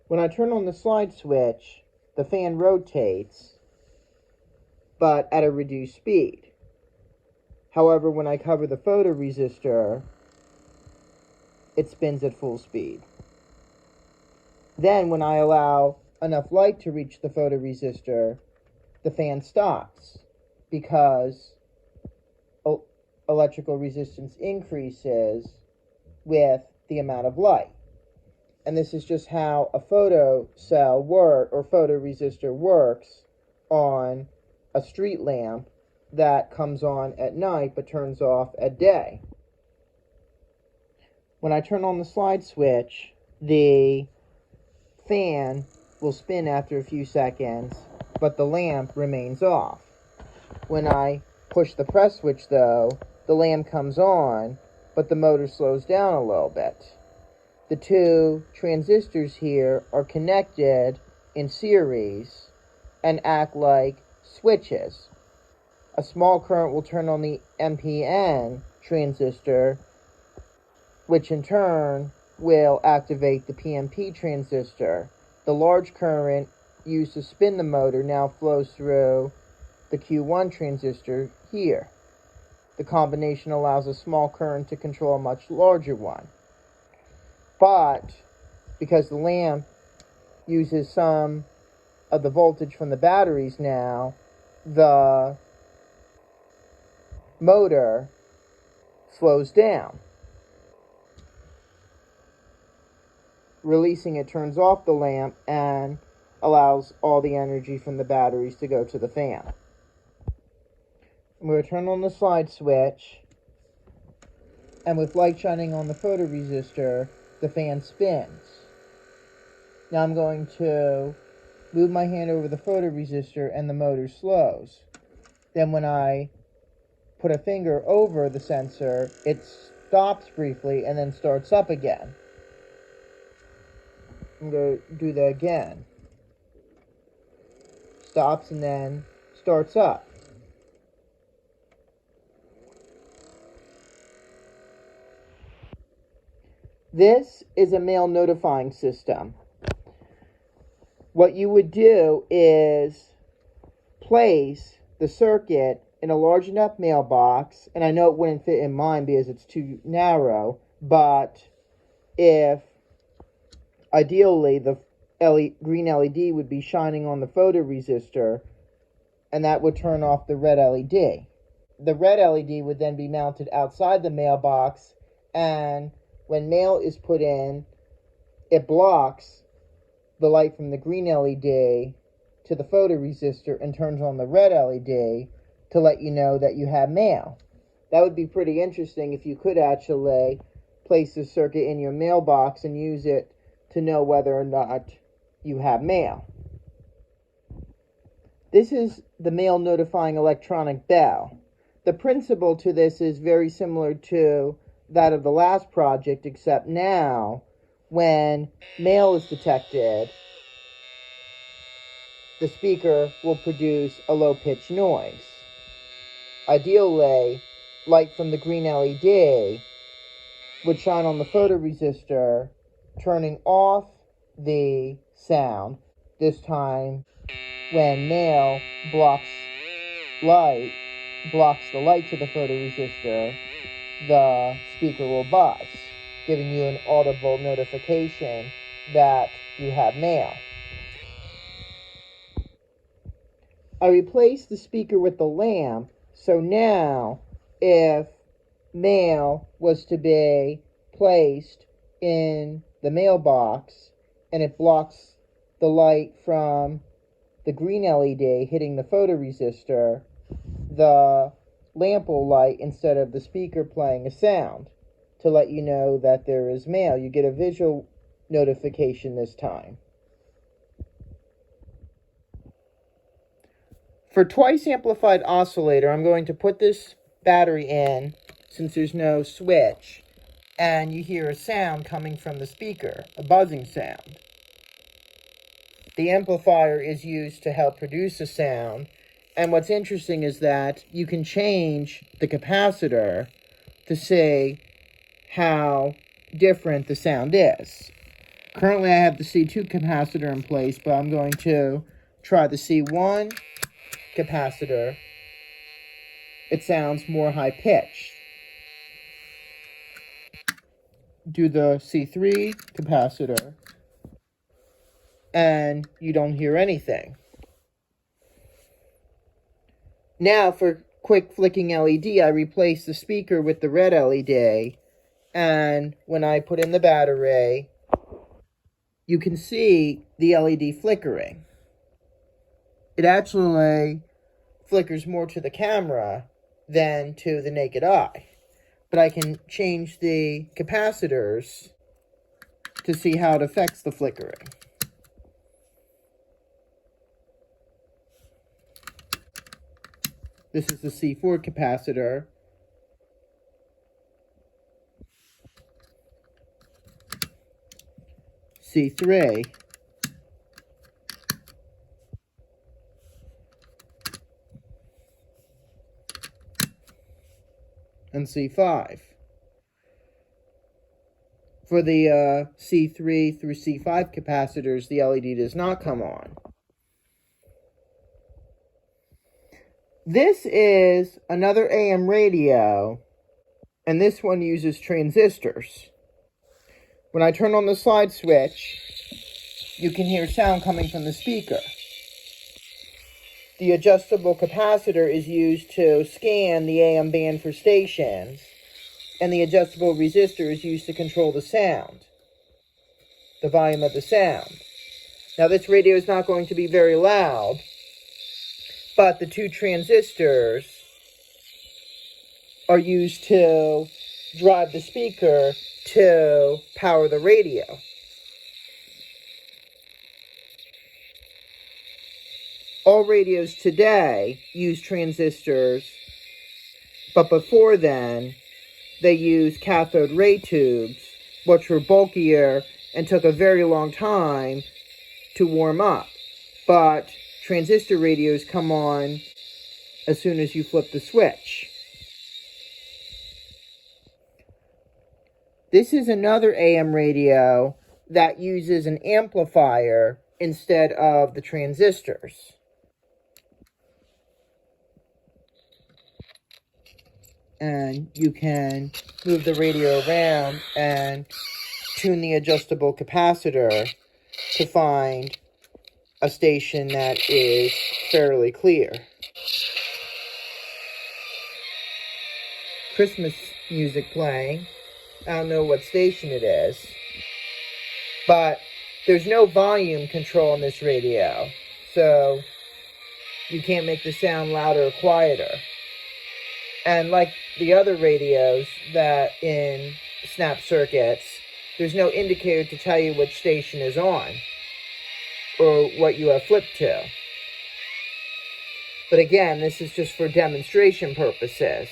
When I turn on the slide switch, the fan rotates, but at a reduced speed. However, when I cover the photoresistor, it spins at full speed. Then, when I allow enough light to reach the photoresistor, the fan stops because electrical resistance increases with the amount of light. And this is just how a photocell or photoresistor works on a street lamp that comes on at night but turns off at day. When I turn on the slide switch, the fan will spin after a few seconds, but the lamp remains off. When I push the press switch, though, the lamp comes on, but the motor slows down a little bit. The two transistors here are connected in series and act like switches. A small current will turn on the NPN transistor, which in turn will activate the PNP transistor. The large current used to spin the motor now flows through the Q1 transistor here. The combination allows a small current to control a much larger one. But because the lamp uses some of the voltage from the batteries now, the motor slows down. Releasing it turns off the lamp and allows all the energy from the batteries to go to the fan. I'm going to turn on the slide switch, and with light shining on the photoresistor, the fan spins. Now I'm going to move my hand over the photoresistor and the motor slows. Then when I put a finger over the sensor, it stops briefly and then starts up again. I'm going to do that again. Stops and then starts up. This is a mail notifying system. What you would do is place the circuit in a large enough mailbox, and I know it wouldn't fit in mine because it's too narrow, but if ideally the green LED would be shining on the photoresistor, and that would turn off the red LED. The red LED would then be mounted outside the mailbox, and when mail is put in, it blocks the light from the green LED to the photoresistor and turns on the red LED to let you know that you have mail. That would be pretty interesting if you could actually place the circuit in your mailbox and use it to know whether or not you have mail. This is the mail notifying electronic bell. The principle to this is very similar to that of the last project, except now, when mail is detected, the speaker will produce a low-pitched noise. Ideally, light from the green LED would shine on the photoresistor, turning off the sound. This time, when mail blocks the light to the photoresistor, the speaker will buzz, giving you an audible notification that you have mail. I replaced the speaker with the lamp, so now if mail was to be placed in the mailbox and it blocks the light from the green LED hitting the photoresistor, the lamp will light instead of the speaker playing a sound to let you know that there is mail. You get a visual notification this time. For twice amplified oscillator, I'm going to put this battery in since there's no switch, and you hear a sound coming from the speaker, a buzzing sound. The amplifier is used to help produce a sound, and what's interesting is that you can change the capacitor to see how different the sound is. Currently I have the C2 capacitor in place, but I'm going to try the C1 capacitor. It sounds more high-pitched. Do the C3 capacitor, and you don't hear anything. Now for quick flicking LED, I replace the speaker with the red LED, and when I put in the battery, you can see the LED flickering. It actually flickers more to the camera than to the naked eye. But I can change the capacitors to see how it affects the flickering. This is the C4 capacitor. C3. And C5. For the C3 through C5 capacitors, the LED does not come on. This is another AM radio, and this one uses transistors. When I turn on the slide switch, you can hear sound coming from the speaker. The adjustable capacitor is used to scan the AM band for stations, and the adjustable resistor is used to control the sound, the volume of the sound. Now this radio is not going to be very loud, but the two transistors are used to drive the speaker to power the radio. All radios today use transistors, but before then, they used cathode ray tubes, which were bulkier and took a very long time to warm up. But transistor radios come on as soon as you flip the switch. This is another AM radio that uses an amplifier instead of the transistors. And you can move the radio around and tune the adjustable capacitor to find a station that is fairly clear. Christmas music playing. I don't know what station it is, but there's no volume control on this radio, so you can't make the sound louder or quieter. And like the other radios that in snap circuits, there's no indicator to tell you which station is on or what you have flipped to. But again, this is just for demonstration purposes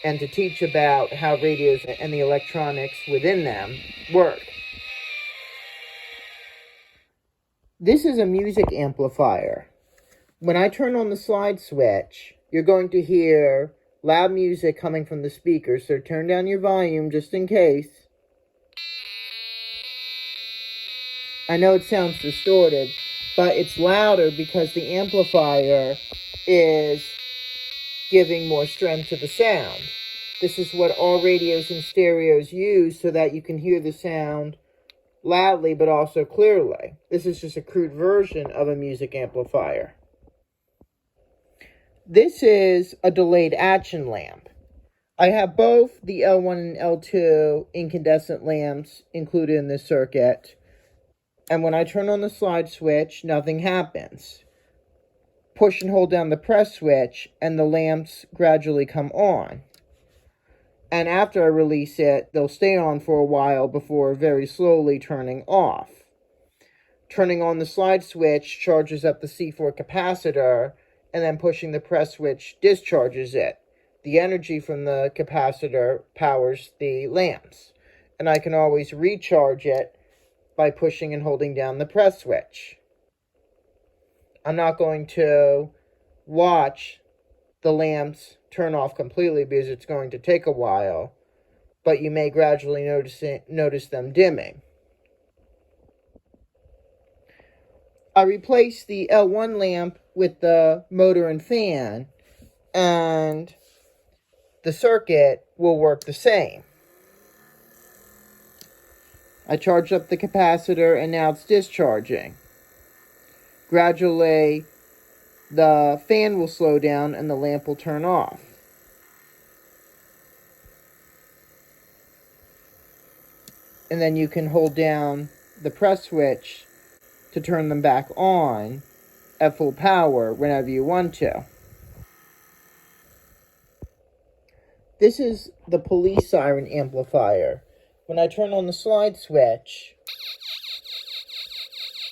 and to teach about how radios and the electronics within them work. This is a music amplifier. When I turn on the slide switch, you're going to hear loud music coming from the speaker, so turn down your volume just in case. I know it sounds distorted, but it's louder because the amplifier is giving more strength to the sound. This is what all radios and stereos use so that you can hear the sound loudly but also clearly. This is just a crude version of a music amplifier. This is a delayed action lamp. I have both the L1 and L2 incandescent lamps included in this circuit, and when I turn on the slide switch, nothing happens. Push and hold down the press switch, and the lamps gradually come on. And after I release it, they'll stay on for a while before very slowly turning off. Turning on the slide switch charges up the C4 capacitor, and then pushing the press switch discharges it. The energy from the capacitor powers the lamps, and I can always recharge it by pushing and holding down the press switch. I'm not going to watch the lamps turn off completely because it's going to take a while, but you may gradually notice them dimming. I replaced the L1 lamp with the motor and fan, and the circuit will work the same. I charged up the capacitor, and now it's discharging. Gradually, the fan will slow down and the lamp will turn off. And then you can hold down the press switch to turn them back on at full power whenever you want to. This is the police siren amplifier. When I turn on the slide switch,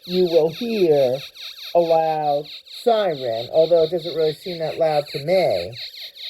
you will hear a loud siren, although it doesn't really seem that loud to me.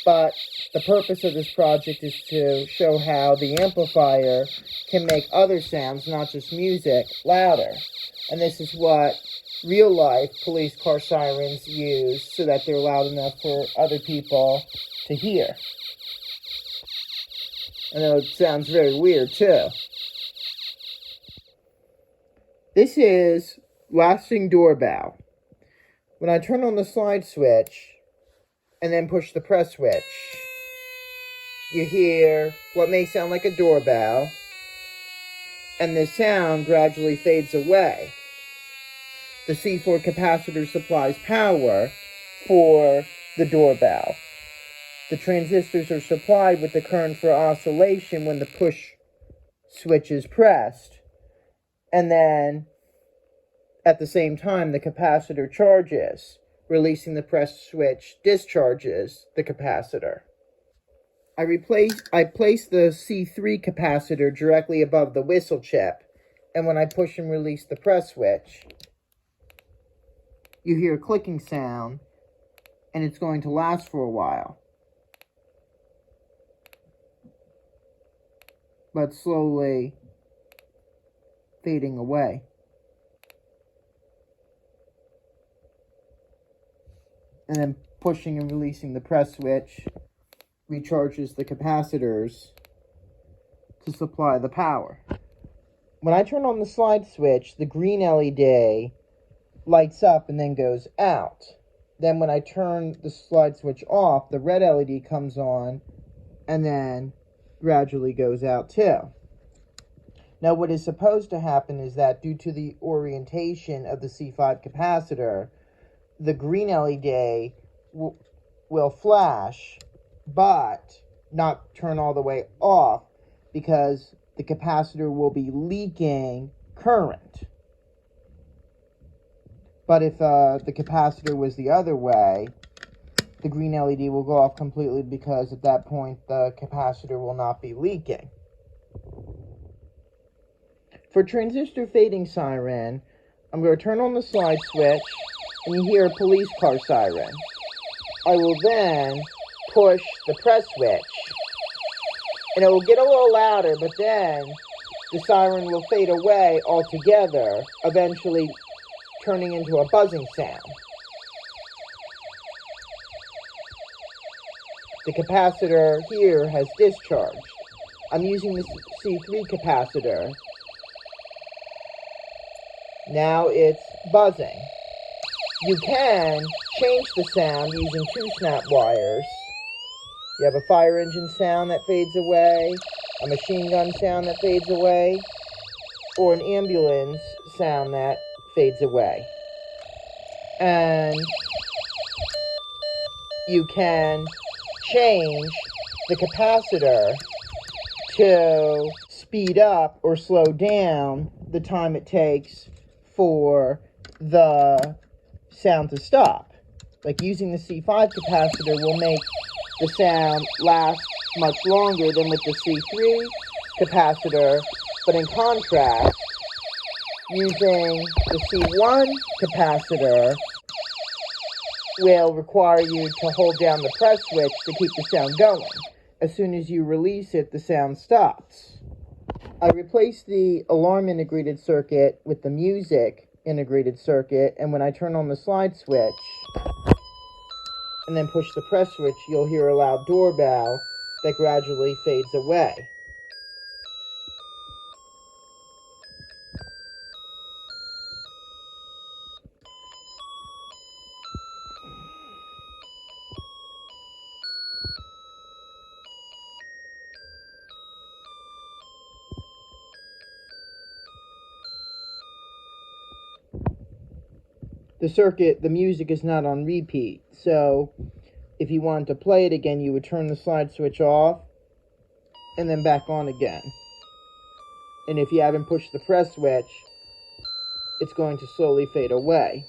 But the purpose of this project is to show how the amplifier can make other sounds, not just music, louder. And this is what real-life police car sirens use so that they're loud enough for other people to hear. I know it sounds very weird, too. This is lasting doorbell. When I turn on the slide switch and then push the press switch, you hear what may sound like a doorbell, and the sound gradually fades away. The C4 capacitor supplies power for the doorbell. The transistors are supplied with the current for oscillation when the push switch is pressed. And then, at the same time, the capacitor charges. Releasing the press switch discharges the capacitor. I place the C3 capacitor directly above the whistle chip. And when I push and release the press switch, you hear a clicking sound, and it's going to last for a while. But slowly fading away. And then pushing and releasing the press switch recharges the capacitors to supply the power. When I turn on the slide switch, the green LED lights up and then goes out. Then when I turn the slide switch off, the red LED comes on and then gradually goes out too. Now what is supposed to happen is that due to the orientation of the C5 capacitor, the green LED will flash, but not turn all the way off because the capacitor will be leaking current. But if the capacitor was the other way, the green LED will go off completely because at that point the capacitor will not be leaking. For transistor fading siren, I'm going to turn on the slide switch and you hear a police car siren. I will then push the press switch and it will get a little louder, but then the siren will fade away altogether, eventually turning into a buzzing sound. The capacitor here has discharged. I'm using the C3 capacitor. Now it's buzzing. You can change the sound using two snap wires. You have a fire engine sound that fades away, a machine gun sound that fades away, or an ambulance sound that fades away. And you can change the capacitor to speed up or slow down the time it takes for the sound to stop. Like using the C5 capacitor will make the sound last much longer than with the C3 capacitor, but in contrast, using the C1 capacitor will require you to hold down the press switch to keep the sound going. As soon as you release it, the sound stops. I replaced the alarm integrated circuit with the music integrated circuit, and when I turn on the slide switch and then push the press switch, you'll hear a loud doorbell that gradually fades away. the music is not on repeat. So if you wanted to play it again, you would turn the slide switch off and then back on again. And if you haven't pushed the press switch, it's going to slowly fade away.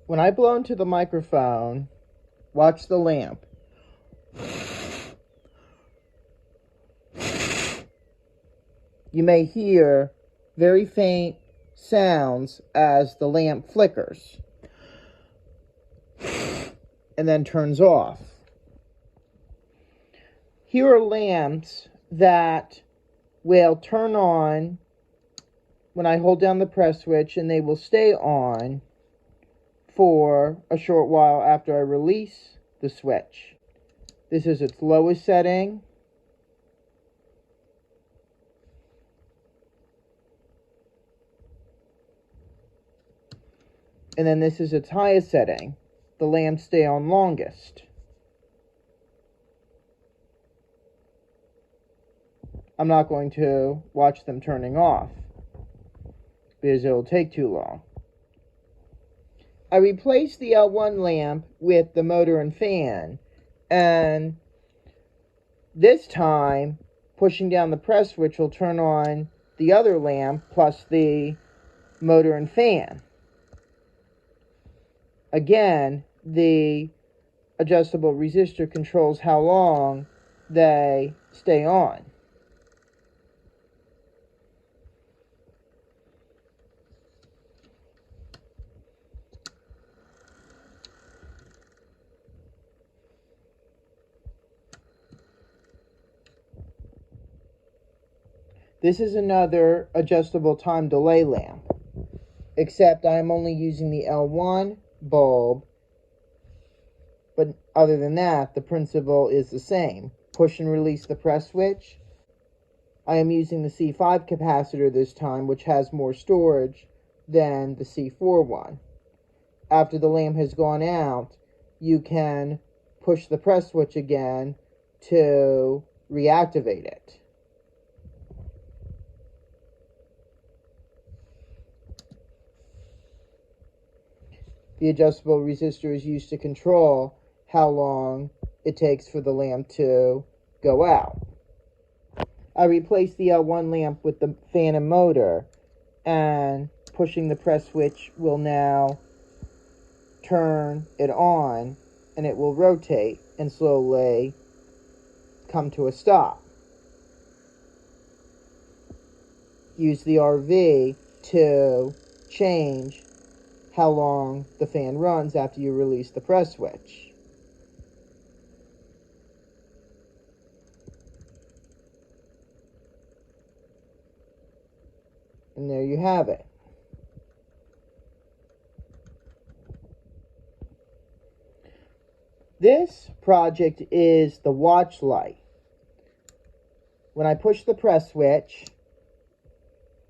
When I blow into the microphone, watch the lamp. You may hear very faint sounds as the lamp flickers and then turns off. Here are lamps that will turn on when I hold down the press switch, and they will stay on for a short while after I release the switch. This is its lowest setting. And then this is its highest setting. The lamps stay on longest. I'm not going to watch them turning off because it will take too long. I replaced the L1 lamp with the motor and fan, and this time pushing down the press switch will turn on the other lamp plus the motor and fan. Again, the adjustable resistor controls how long they stay on. This is another adjustable time delay lamp, except I am only using the L1 bulb, but other than that, the principle is the same. Push and release the press switch. I am using the C5 capacitor this time, which has more storage than the C4 one. After the lamp has gone out, you can push the press switch again to reactivate it. The adjustable resistor is used to control how long it takes for the lamp to go out. I replaced the L1 lamp with the fan and motor, and pushing the press switch will now turn it on, and it will rotate and slowly come to a stop. Use the RV to change how long the fan runs after you release the press switch. And there you have it. This project is the watch light. When I push the press switch,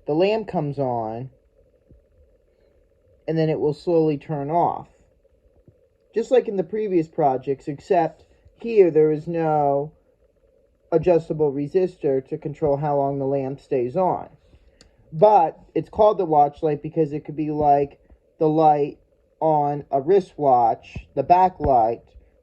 the lamp comes on, and then it will slowly turn off. Just like in the previous projects, except here there is no adjustable resistor to control how long the lamp stays on. But it's called the watch light because it could be like the light on a wristwatch, the backlight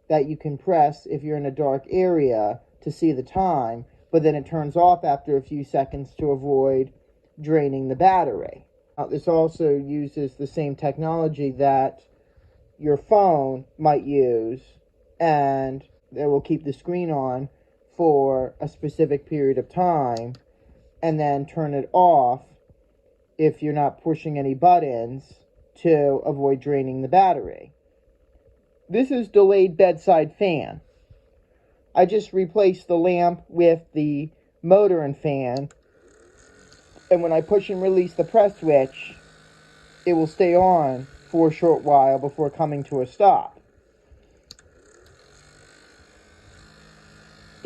that you can press if you're in a dark area to see the time, but then it turns off after a few seconds to avoid draining the battery. This also uses the same technology that your phone might use, and it will keep the screen on for a specific period of time and then turn it off if you're not pushing any buttons to avoid draining the battery. This is delayed bedside fan. I just replaced the lamp with the motor and fan, and when I push and release the press switch, it will stay on for a short while before coming to a stop.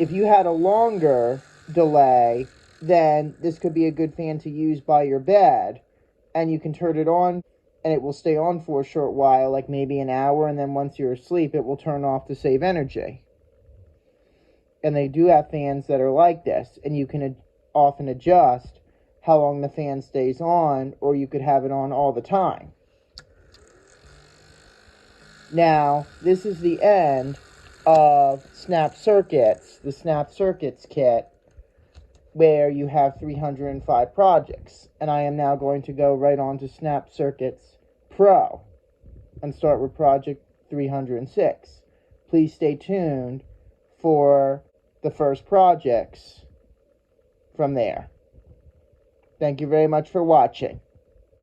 If you had a longer delay, then this could be a good fan to use by your bed, and you can turn it on and it will stay on for a short while, like maybe an hour, and then once you're asleep it will turn off to save energy. And they do have fans that are like this, and you can often adjust how long the fan stays on, or you could have it on all the time. Now, this is the end of Snap Circuits, the Snap Circuits kit, where you have 305 projects. And I am now going to go right on to Snap Circuits Pro and start with project 306. Please stay tuned for the first projects from there. Thank you very much for watching.